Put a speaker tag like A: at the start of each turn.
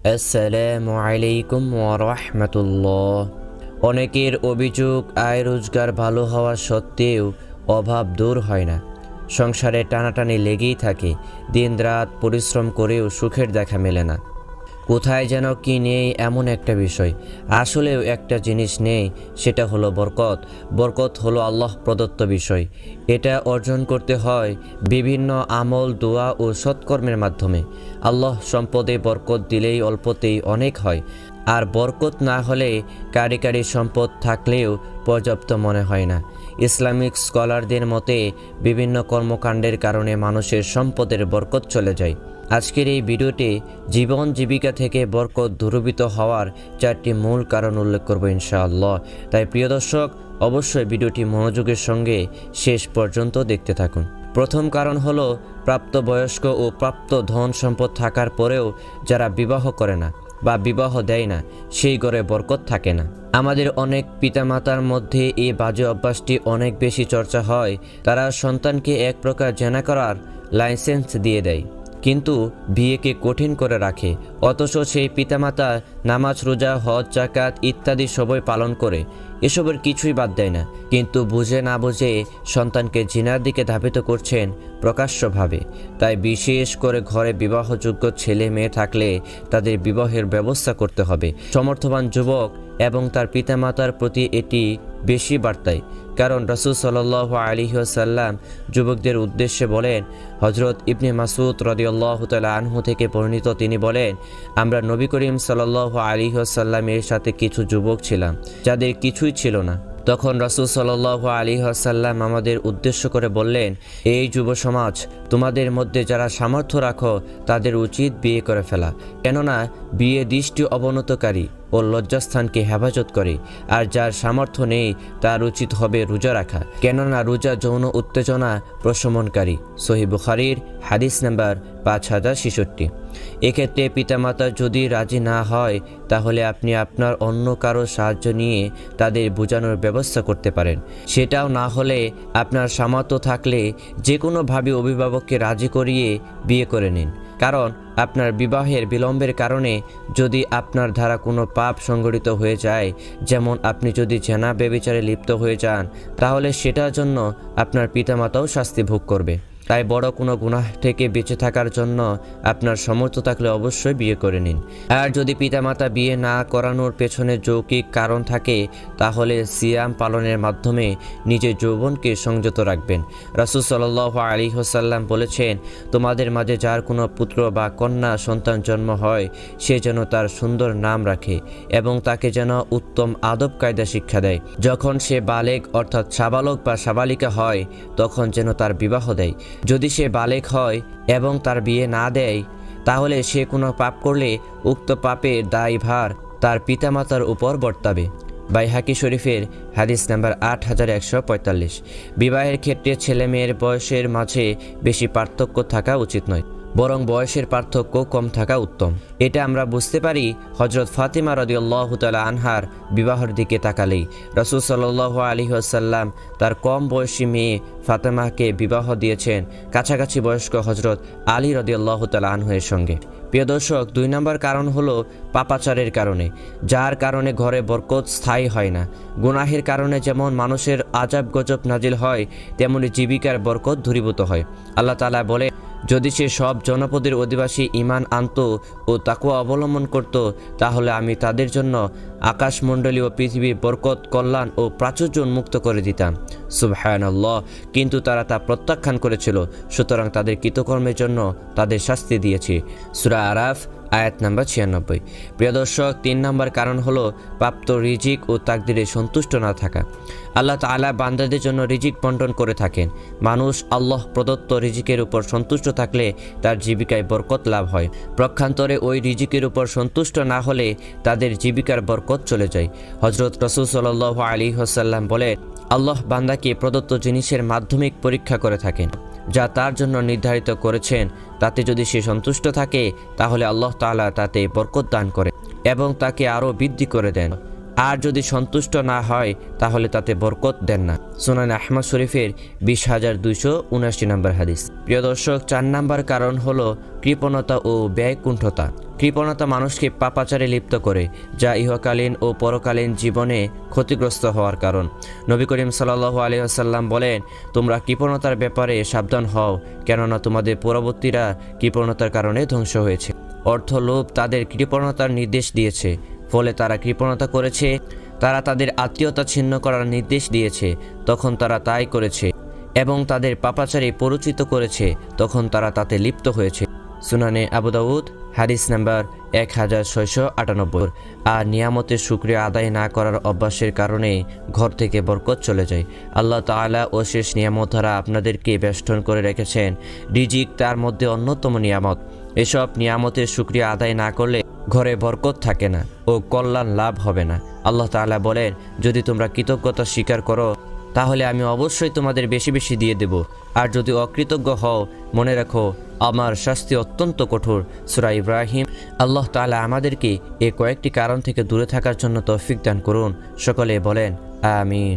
A: আসসালামু আলাইকুম ওয়া রাহমাতুল্লাহ। অনেকের অভিযোগ আয় রোজগার ভালো হওয়া সত্ত্বেও অভাব দূর হয় না। সংসারে টানাটানি লেগেই থাকে, দিনরাত পরিশ্রম করেও সুখের দেখা মেলে না। কোথায় যেন কি নেই এমন একটা বিষয়। আসলেও একটা জিনিস নেই, সেটা হলো বরকত। বরকত হলো আল্লাহ প্রদত্ত বিষয়। এটা অর্জন করতে হয় বিভিন্ন আমল, দোয়া ও সৎকর্মের মাধ্যমে। আল্লাহ সম্পদে বরকত দিলেই অল্পতেই অনেক হয়, আর বরকত না হলে কারি কারি সম্পদ থাকলেও পর্যাপ্ত মনে হয় না। ইসলামিক স্কলারদের মতে বিভিন্ন কর্মকাণ্ডের কারণে মানুষের সম্পদের বরকত চলে যায়। আজকের এই ভিডিওতে জীবন জীবিকা থেকে বরকত দূরীভূত হওয়ার 4টি মূল কারণ উল্লেখ করব ইনশাআল্লাহ। তাই প্রিয় দর্শক, অবশ্যই ভিডিওটি মনোযোগের সঙ্গে শেষ পর্যন্ত দেখতে থাকুন। প্রথম কারণ হলো প্রাপ্তবয়স্ক ও প্রাপ্ত ধন সম্পদ থাকার পরেও যারা বিবাহ করে না বা বিবাহ দেয় না, সেই ঘরে বরকত থাকে না। আমাদের অনেক পিতামাতার মধ্যে এই বাজে অভ্যাসটি অনেক বেশি চর্চা হয়। তারা সন্তানকে এক প্রকার জেনা করার লাইসেন্স দিয়ে দেয়, কিন্তু বিয়েকে কঠিন করে রাখে। অথচ সেই পিতামাতা নামাজ, রোজা, হজ, যাকাত ইত্যাদি সবই পালন করে, এসবের কিছুই বাদ দেয় না, কিন্তু বুঝে না বুঝে সন্তানকে জিনার দিকে ধাবিত করছেন প্রকাশ্যভাবে। তাই বিশেষ করে ঘরে বিবাহযোগ্য ছেলে মেয়ে থাকলে তাদের বিবাহের ব্যবস্থা করতে হবে। সমর্থবান যুবক এবং তার পিতামাতার প্রতি এটি বেশি বার্তায়, কারণ রাসূল সাল্লাল্লাহু আলাইহি ওয়াসাল্লাম যুবকদের উদ্দেশ্যে বলেন, হযরত ইবনে মাসউদ রাদিয়াল্লাহু তাআলা আনহু থেকে বর্ণিত, তিনি বলেন, আমরা নবী করিম সাল্লাল্লাহু আলাইহি ওয়াসাল্লামের সাথে কিছু যুবক ছিলাম যাদের কিছুই ছিল না। তখন রাসূল সাল্লাল্লাহু আলাইহি ওয়াসাল্লাম আমাদের উদ্দেশ্য করে বললেন, এই যুব সমাজ, তোমাদের মধ্যে যারা সামর্থ্য রাখো তাদের উচিত বিয়ে করে ফেলা, কেননা বিয়ে দৃষ্টি অবনতকারী ও লজ্জাস্থানকে হেফাজত করে। আর যার সামর্থ্য নেই তার উচিত হবে রোজা রাখা, কেননা রোজা যৌন উত্তেজনা প্রশমনকারী। সহিহ বুখারীর হাদিস নাম্বার 5066। এক্ষেত্রে পিতামাতা যদি রাজি না হয়, তাহলে আপনি আপনার অন্য কারো সাহায্য নিয়ে তাদের বোঝানোর ব্যবস্থা করতে পারেন। সেটাও না হলে আপনার সামর্থ্য থাকলে যে কোনোভাবে অভিভাবককে রাজি করিয়ে বিয়ে করে নিন, কারণ আপনার বিবাহের বিলম্বের কারণে যদি আপনার দ্বারা কোনো পাপ সংঘটিত হয়ে যায়, যেমন আপনি যদি জেনা ব্যভিচারে লিপ্ত হয়ে যান, তাহলে সেটার জন্য আপনার পিতামাতাও শাস্তি ভোগ করবে। তাই বড় কোনো গুনাহ থেকে বেঁচে থাকার জন্য আপনার সামর্থ্য থাকলে অবশ্যই বিয়ে করে নিন। আর যদি পিতামাতা বিয়ে না করানোর পেছনে যৌক্তিক কারণ থাকে, তাহলে সিয়াম পালনের মাধ্যমে নিজের যৌবনকে সংযত রাখবেন। রাসূল সাল্লাল্লাহু আলাইহি ওয়াসাল্লাম বলেছেন, তোমাদের মাঝে যার কোনো পুত্র বা কন্যা সন্তান জন্ম হয়, সে যেন তার সুন্দর নাম রাখে এবং তাকে যেন উত্তম আদব কায়দা শিক্ষা দেয়। যখন সে বালেগ অর্থাৎ সাবালক বা সাবালিকা হয়, তখন যেন তার বিবাহ দেয়। যদি সে বালেগ হয় এবং তার বিয়ে না দেয়, তাহলে সে কোনো পাপ করলে উক্ত পাপের দায়ভার তার পিতামাতার উপর বর্তাবে। বাইহাকি শরীফের হাদিস নাম্বার 8145। বিবাহের ক্ষেত্রে ছেলে মেয়ের বয়সের মাঝে বেশি পার্থক্য থাকা উচিত নয়, বরং বয়সের পার্থক্য কম থাকা উত্তম। এটা আমরা বুঝতে পারি হযরত ফাতিমা রাদিয়াল্লাহু তাআলা আনহার বিবাহের দিকে তাকালেই। রাসূল সাল্লাল্লাহু আলাইহি ওয়াসাল্লাম তার কম বয়সী মেয়ে ফাতেমাকে বিবাহ দিয়েছেন কাছাকাছি বয়স্ক হযরত আলী রাদিয়াল্লাহু তাআলা আনহুর সঙ্গে। প্রিয় দর্শক, 2 নম্বর কারণ হলো পাপাচারের কারণে, যার কারণে ঘরে বরকত স্থায়ী হয় না। গুনাহের কারণে যেমন মানুষের আযাব গজব নাজিল হয়, তেমনি জীবিকার বরকত দূরীভূত হয়। আল্লাহ তাআলা বলে, যদি সে সব জনপদের অধিবাসী ঈমান আনত ও তাকওয়া অবলম্বন করত, তাহলে আমি তাদের জন্য আকাশমণ্ডলী ও পৃথিবীর বরকত, কল্যাণ ও প্রাচুর্য উন্মুক্ত করে দিতাম। সুবহানাল্লাহ। কিন্তু তারা তা প্রত্যাখ্যান করেছিল, সুতরাং তাদের কৃতকর্মের জন্য তাদের শাস্তি দিয়েছি। সূরা আরাফ আয়াত নাম্বার 96। প্রিয় দর্শক, 3 নম্বর কারণ হলো প্রাপ্ত রিজিক ও তাকদিরে সন্তুষ্ট না থাকা। আল্লাহ তাআলা বান্দাদের জন্য রিজিক বন্টন করে থাকেন। মানুষ আল্লাহ প্রদত্ত রিজিকের উপর সন্তুষ্ট থাকলে তার জীবিকায় বরকত লাভ হয়। পক্ষান্তরে ওই রিজিকের উপর সন্তুষ্ট না হলে তাদের জীবিকার বরকত চলে যায়। হযরত রাসূল সাল্লাল্লাহু আলাইহি ওয়াসাল্লাম বলেন, আল্লাহ বান্দাকে প্রদত্ত জিনিসের মাধ্যমিক পরীক্ষা করে থাকেন, যা তার জন্য নির্ধারিত করেছেন। তাতে যদি সে সন্তুষ্ট থাকে, তাহলে আল্লাহ তাআলা তাতে বরকত দান করে এবং তাকে আরও বৃদ্ধি করে দেন। আর যদি সন্তুষ্ট না হয় তাহলে তাতে বরকত দেন না। সুনান আহমদ শরীফের 20,279 নম্বর হাদিস। প্রিয় দর্শক, 4 নম্বর কারণ হলো কৃপণতা ও ব্যয়কুণ্ঠতা। কৃপণতা মানুষকে পাপাচারে লিপ্ত করে, যা ইহকালীন ও পরকালীন জীবনে ক্ষতিগ্রস্ত হওয়ার কারণ। নবী করিম সাল্লাল্লাহু আলাইহি ওয়াসাল্লাম বলেন, তোমরা কৃপণতার ব্যাপারে সাবধান হও, কেননা তোমাদের পরবর্তীরা কৃপণতার কারণে ধ্বংস হয়েছে। অর্থ লোভ তাদের কৃপণতার নির্দেশ দিয়েছে, ফলে তারা কৃপণতা করেছে। তারা তাদের আত্মীয়তা ছিন্ন করার নির্দেশ দিয়েছে, তখন তারা তাই করেছে, এবং তাদের পাপাচারে পরিচিত করেছে, তখন তারা তাতে লিপ্ত হয়েছে। সুনানে আবু দাউদ হাদিস নাম্বার 1698। আর নিয়ামতের শুকরিয়া আদায় না করার অভ্যাসের কারণে ঘর থেকে বরকত চলে যায়। আল্লাহ তাআলা অশেষ নিয়ামত দ্বারা আপনাদেরকে বেষ্টন করে রেখেছেন। রিজিক তার মধ্যে অন্যতম নিয়ামত। এসব নিয়ামতের শুকরিয়া আদায় না করলে ঘরে বরকত থাকে না ও কল্যাণ লাভ হবে না। আল্লাহ তাআলা বলেন, যদি তোমরা কৃতজ্ঞতা স্বীকার করো তাহলে আমি অবশ্যই তোমাদের বেশি বেশি দিয়ে দেব, আর যদি অকৃতজ্ঞ হও মনে রাখো আমার শাস্তি অত্যন্ত কঠোর। সূরা ইব্রাহিম। আল্লাহ তাআলা আমাদেরকে এই কয়েকটি কারণ থেকে দূরে থাকার জন্য তৌফিক দান করুন। সকলে বলেন আমিন।